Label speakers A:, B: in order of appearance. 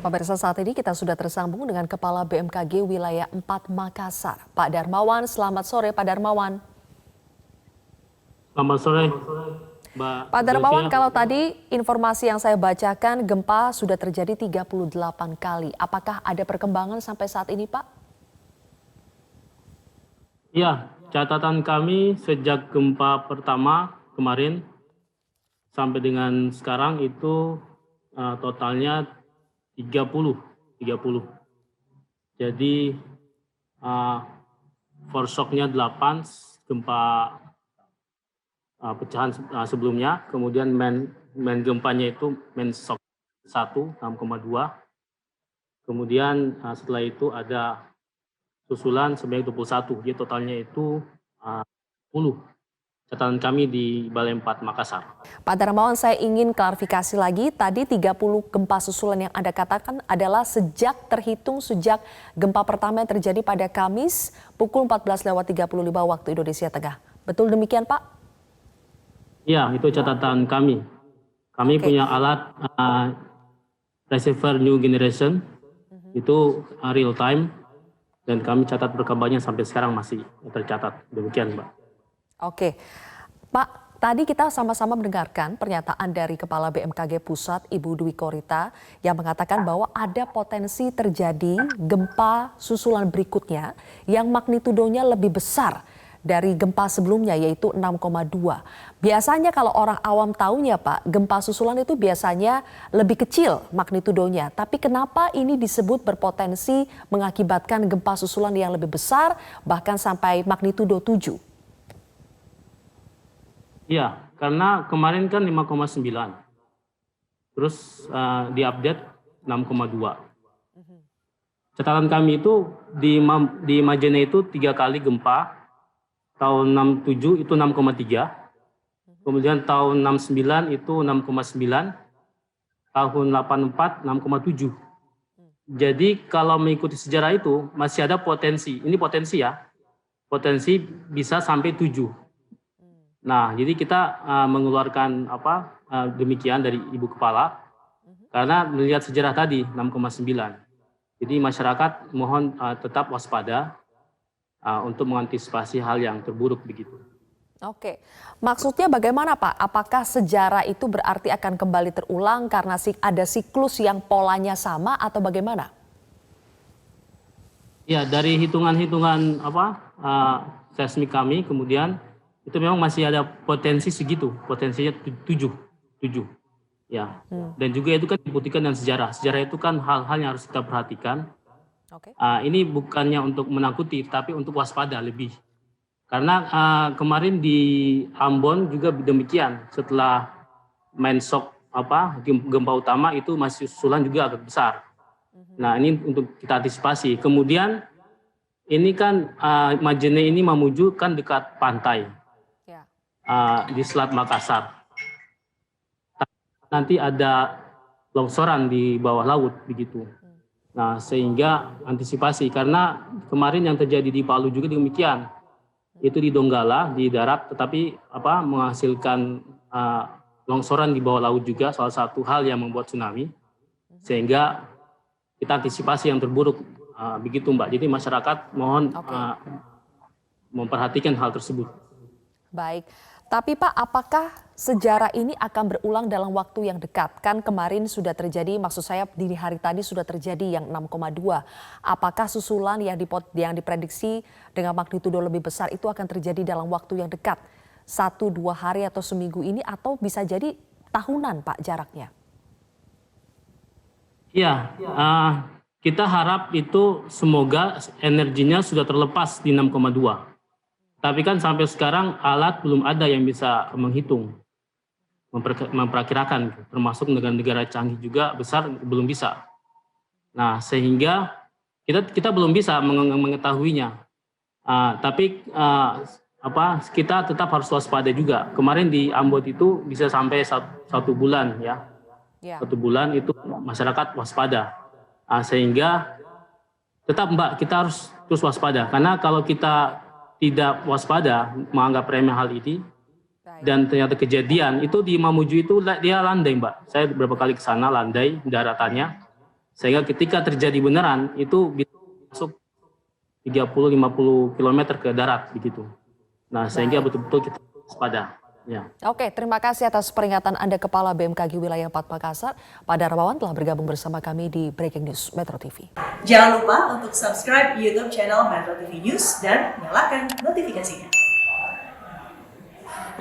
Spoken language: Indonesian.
A: Pemirsa, saat ini kita sudah tersambung dengan Kepala BMKG Wilayah 4 Makassar, Pak Darmawan. Selamat sore, Pak Darmawan.
B: Selamat sore, Mbak.
A: Pak Darmawan, kalau tadi informasi yang saya bacakan, gempa sudah terjadi 38 kali. Apakah ada perkembangan sampai saat ini, Pak?
B: Ya, catatan kami sejak gempa pertama kemarin sampai dengan sekarang itu totalnya 30. Jadi foreshock-nya 8, gempa pecahan sebelumnya, kemudian main gempanya itu main shock 1, 6,2. Kemudian setelah itu ada susulan sebanyak 21, jadi totalnya itu 10. Catatan kami di Balai 4 Makassar.
A: Pak Darmawan, saya ingin klarifikasi lagi. Tadi 30 gempa susulan yang Anda katakan adalah terhitung sejak gempa pertama yang terjadi pada Kamis pukul 14.35 waktu Indonesia Tengah. Betul demikian, Pak?
B: Ya, itu catatan kami. Kami punya alat receiver new generation, itu real time, dan kami catat perkembangannya sampai sekarang masih tercatat. Demikian, Mbak.
A: Oke, Pak, tadi kita sama-sama mendengarkan pernyataan dari Kepala BMKG Pusat, Ibu Dwi Korita, yang mengatakan bahwa ada potensi terjadi gempa susulan berikutnya yang magnitudonya lebih besar dari gempa sebelumnya, yaitu 6,2. Biasanya kalau orang awam tahunya, Pak, gempa susulan itu biasanya lebih kecil magnitudonya. Tapi kenapa ini disebut berpotensi mengakibatkan gempa susulan yang lebih besar, bahkan sampai magnitudo 7?
B: Iya, karena kemarin kan 5,9. Terus diupdate 6,2. Catatan kami itu di Majene itu 3 kali gempa. Tahun 67 itu 6,3. Kemudian tahun 69 itu 6,9. Tahun 84 6,7. Jadi kalau mengikuti sejarah itu masih ada potensi. Ini potensi ya. Potensi bisa sampai 7. Nah, jadi kita mengeluarkan demikian dari Ibu Kepala karena melihat sejarah tadi 6,9. Jadi masyarakat mohon tetap waspada untuk mengantisipasi hal yang terburuk begitu.
A: Oke, maksudnya bagaimana, Pak? Apakah sejarah itu berarti akan kembali terulang karena ada siklus yang polanya sama atau bagaimana?
B: Ya, dari hitungan-hitungan seismik kami kemudian itu memang masih ada potensi segitu, potensinya 7. Ya. Dan juga itu kan dibuktikan dengan sejarah. Sejarah itu kan hal-hal yang harus kita perhatikan.
A: Okay.
B: Ini bukannya untuk menakuti, tapi untuk waspada lebih. Karena kemarin di Ambon juga demikian. Setelah main shock gempa utama itu masih susulan juga agak besar. Nah, ini untuk kita antisipasi. Kemudian ini kan Majene ini menuju kan dekat pantai. Di Selat Makassar. Nanti ada longsoran di bawah laut begitu. Nah, sehingga antisipasi karena kemarin yang terjadi di Palu juga demikian. Itu di Donggala di darat tetapi menghasilkan longsoran di bawah laut juga, salah satu hal yang membuat tsunami. Sehingga kita antisipasi yang terburuk begitu, Mbak. Jadi masyarakat mohon memperhatikan hal tersebut.
A: Baik. Tapi Pak, apakah sejarah ini akan berulang dalam waktu yang dekat? Kan kemarin sudah terjadi, maksud saya di hari tadi sudah terjadi yang 6,2. Apakah susulan yang diprediksi dengan magnitudo lebih besar itu akan terjadi dalam waktu yang dekat? 1-2 hari atau seminggu ini atau bisa jadi tahunan, Pak, jaraknya?
B: Iya, kita harap itu semoga energinya sudah terlepas di 6,2. Tapi kan sampai sekarang alat belum ada yang bisa menghitung, memperkirakan, termasuk negara-negara canggih juga besar belum bisa. Nah, sehingga kita belum bisa mengetahuinya. Tapi kita tetap harus waspada juga. Kemarin di Ambon itu bisa sampai 1 bulan ya. 1 bulan itu masyarakat waspada. Sehingga tetap, Mbak, kita harus terus waspada. Karena kalau kita tidak waspada, menganggap remeh hal ini, dan ternyata kejadian itu di Mamuju itu dia landai, Mbak. Saya beberapa kali ke sana landai daratannya. Sehingga ketika terjadi beneran itu bisa masuk 30-50 km ke darat begitu. Nah, sehingga betul-betul kita waspada. Ya.
A: Oke, terima kasih atas peringatan Anda Kepala BMKG Wilayah 4 Makassar. Pak Darmawan telah bergabung bersama kami di Breaking News Metro TV.
C: Jangan lupa untuk subscribe YouTube channel Metro TV News dan nyalakan notifikasinya.